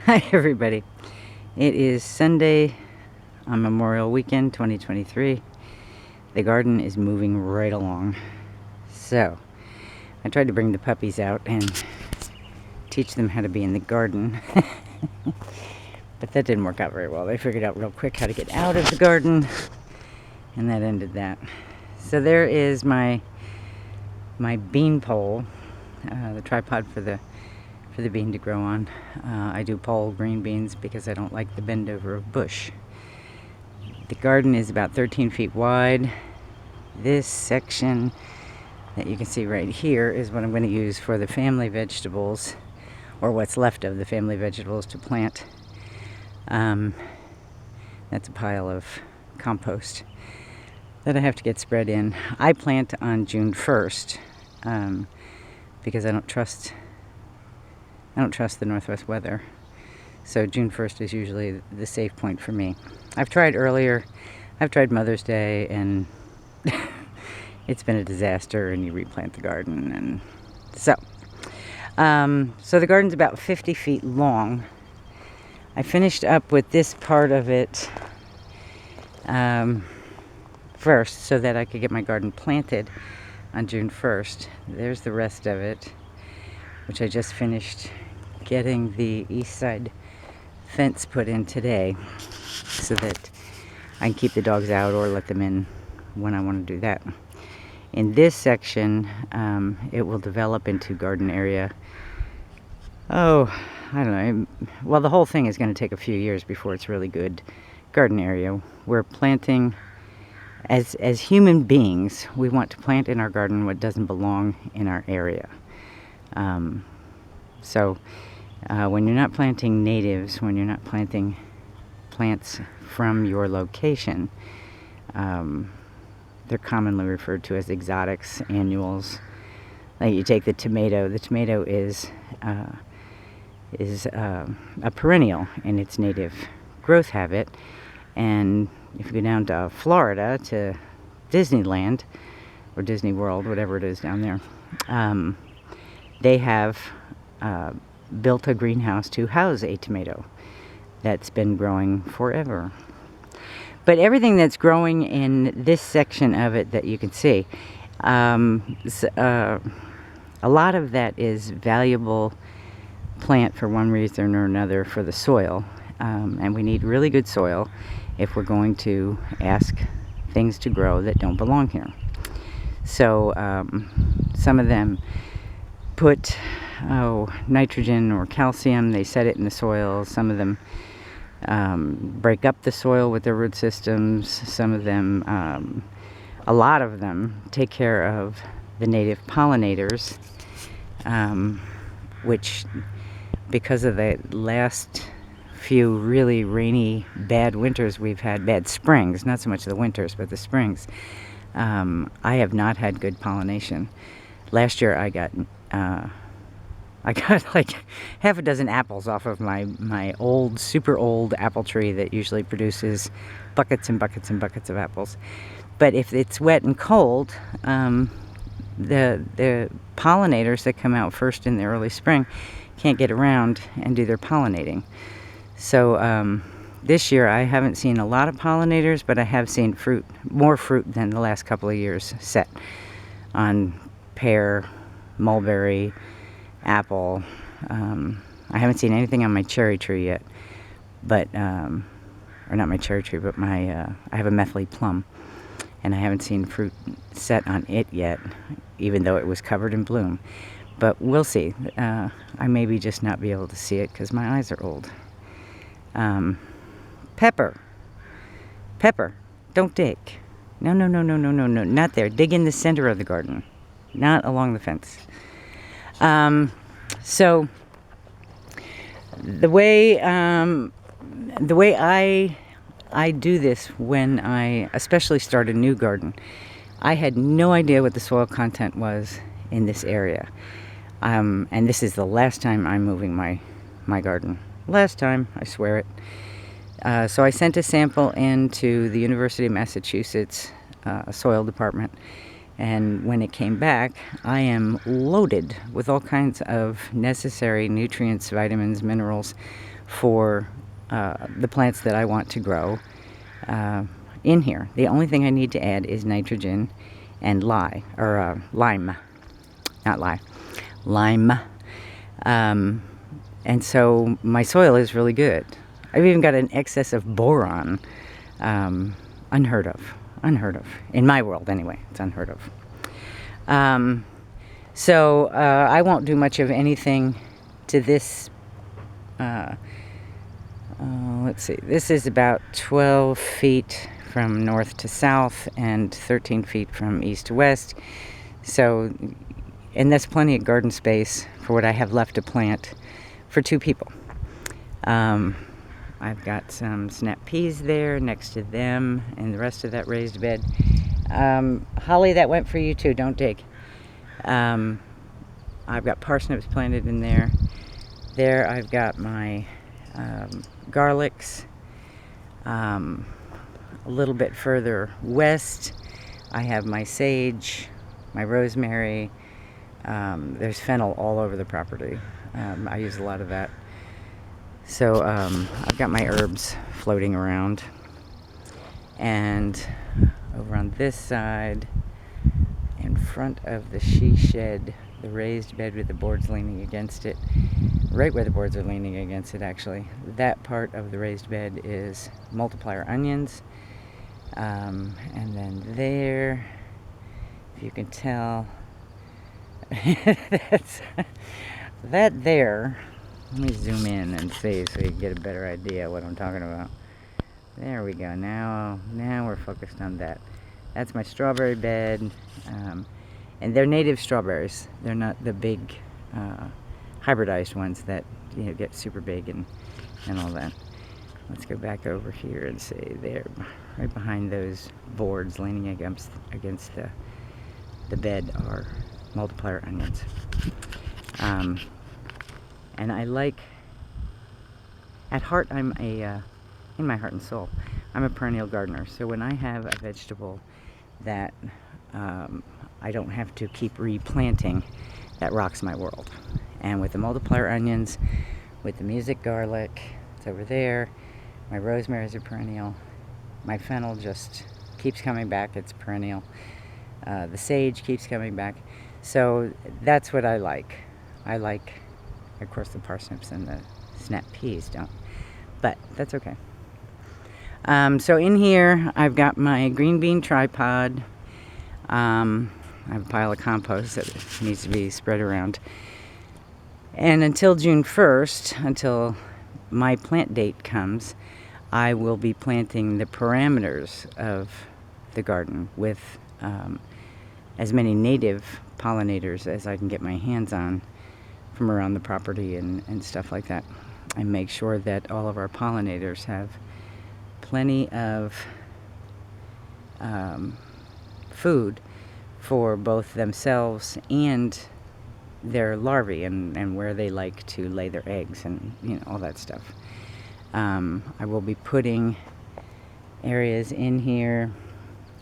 Hi everybody. It is Sunday on Memorial Weekend 2023. The garden is moving right along. So, I tried to bring the puppies out and teach them how to be in the garden. But that didn't work out very well. They figured out real quick how to get out of the garden, and that ended that. So there is my bean pole, the tripod for the bean to grow on. I do pole green beans because I don't like the bend over of bush. The garden is about 13 feet wide. This section that you can see right here is what I'm going to use for the family vegetables, or what's left of the family vegetables to plant. That's a pile of compost that I have to get spread in. I plant on June 1st because I don't trust the northwest weather. So June 1st is usually the safe point for me. I've tried earlier. I've tried Mother's Day, and it's been a disaster, and you replant the garden. And so the garden's about 50 feet long. I finished up with this part of it first so that I could get my garden planted on June 1st. There's the rest of it, which I just finished getting the east side fence put in today so that I can keep the dogs out or let them in when I want to do that. In this section, it will develop into garden area. Oh, I don't know. Well, the whole thing is going to take a few years before it's really good garden area. We're planting, as human beings, we want to plant in our garden what doesn't belong in our area. So when you're not planting natives, when you're not planting plants from your location, they're commonly referred to as exotics, annuals. Like you take the tomato. The tomato is a perennial in its native growth habit. And if you go down to Florida, to Disneyland, or Disney World, whatever it is down there, they have built a greenhouse to house a tomato that's been growing forever. But everything that's growing in this section of it that you can see, a lot of that is valuable plant for one reason or another for the soil. And we need really good soil if we're going to ask things to grow that don't belong here. So some of them put nitrogen or calcium. They set it in the soil. Some of them break up the soil with their root systems. Some of them, a lot of them, take care of the native pollinators, which, because of the last few really rainy, bad winters we've had, bad springs, not so much the winters, but the springs, I have not had good pollination. Last year I got like half a dozen apples off of my old, super old apple tree that usually produces buckets and buckets and buckets of apples. But if it's wet and cold, the pollinators that come out first in the early spring can't get around and do their pollinating. So this year I haven't seen a lot of pollinators, but I have seen more fruit than the last couple of years set on pear, mulberry, apple. I haven't seen anything on my cherry tree yet, but or not my cherry tree, but I have a methyl plum, and I haven't seen fruit set on it yet, even though it was covered in bloom. But we'll see. I maybe just not be able to see it because my eyes are old. Pepper, don't dig. No, not there. Dig in the center of the garden, not along the fence. So the way I do this when I especially start a new garden, I had no idea what the soil content was in this area. And this is the last time I'm moving my garden. Last time, I swear it. So I sent a sample in to the University of Massachusetts soil department, and when it came back, I am loaded with all kinds of necessary nutrients, vitamins, minerals for the plants that I want to grow in here. The only thing I need to add is nitrogen and lime, not lye, lime. And so my soil is really good. I've even got an excess of boron. Unheard of. In my world, anyway, it's unheard of. So I won't do much of anything to this. Let's see, this is about 12 feet from north to south and 13 feet from east to west. So, and that's plenty of garden space for what I have left to plant for 2 people. I've got some snap peas there next to them and the rest of that raised bed. Holly, that went for you too, don't dig. I've got parsnips planted in there. There I've got my garlics. A little bit further west, I have my sage, my rosemary. There's fennel all over the property. I use a lot of that. So I've got my herbs floating around. And over on this side, in front of the she shed, the raised bed with the boards leaning against it, right where the boards are leaning against it actually, that part of the raised bed is multiplier onions. And then there, if you can tell, that there, let me zoom in and see so you get a better idea what I'm talking about. There we go. Now we're focused on that. That's my strawberry bed. And they're native strawberries. They're not the big hybridized ones that get super big and all that. Let's go back over here and say there, right behind those boards leaning against the bed are multiplier onions. And I like, at heart, I'm in my heart and soul, I'm a perennial gardener. So when I have a vegetable that I don't have to keep replanting, that rocks my world. And with the multiplier onions, with the music garlic, it's over there. My rosemary is a perennial. My fennel just keeps coming back, it's perennial. The sage keeps coming back. So that's what I like. I like, of course, the parsnips and the snap peas don't, but that's okay. So in here, I've got my green bean tripod. I have a pile of compost that needs to be spread around. And until June 1st, until my plant date comes, I will be planting the parameters of the garden with as many native pollinators as I can get my hands on from around the property and stuff like that. And make sure that all of our pollinators have plenty of food for both themselves and their larvae and where they like to lay their eggs and all that stuff. I will be putting areas in here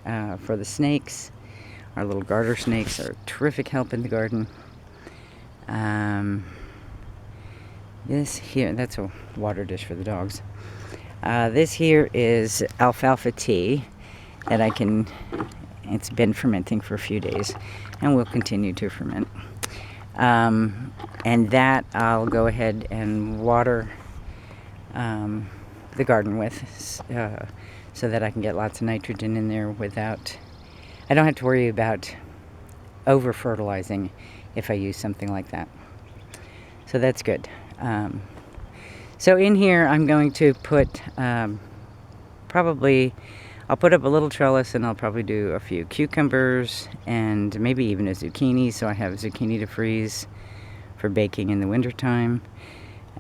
for the snakes. Our little garter snakes are terrific help in the garden. This here, that's a water dish for the dogs. This here is alfalfa tea that it's been fermenting for a few days and will continue to ferment. And that I'll go ahead and water the garden with so that I can get lots of nitrogen in there I don't have to worry about over fertilizing if I use something like that. So that's good. So in here I'm going to put I'll put up a little trellis and I'll probably do a few cucumbers and maybe even a zucchini, so I have zucchini to freeze for baking in the wintertime.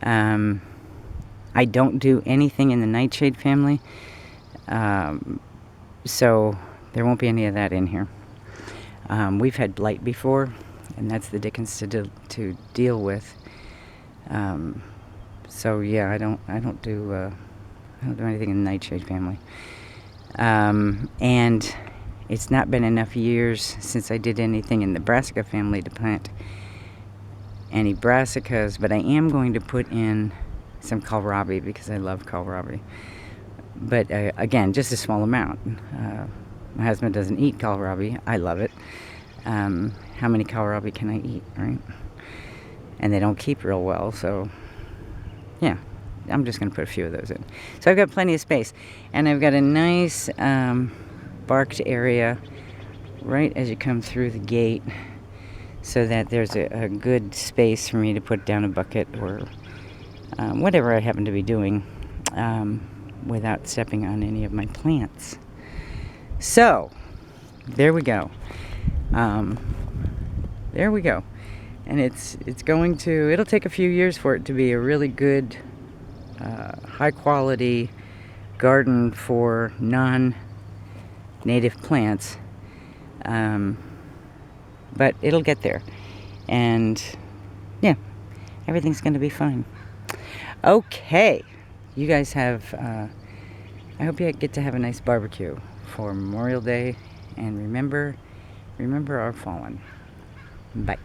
I don't do anything in the nightshade family, so there won't be any of that in here. We've had blight before, and that's the dickens to deal with. So yeah, I don't do anything in the nightshade family. And it's not been enough years since I did anything in the brassica family to plant any brassicas, but I am going to put in some kohlrabi because I love kohlrabi. But again, just a small amount. My husband doesn't eat kohlrabi. I love it. How many kohlrabi can I eat, right? And they don't keep real well, so yeah, I'm just going to put a few of those in. So I've got plenty of space, and I've got a nice barked area right as you come through the gate, so that there's a good space for me to put down a bucket or whatever I happen to be doing without stepping on any of my plants. So there we go. There we go. And it'll take a few years for it to be a really good, high quality garden for non-native plants. But it'll get there. And yeah, everything's going to be fine. Okay. You guys have, I hope you get to have a nice barbecue for Memorial Day. And remember our fallen. Bye.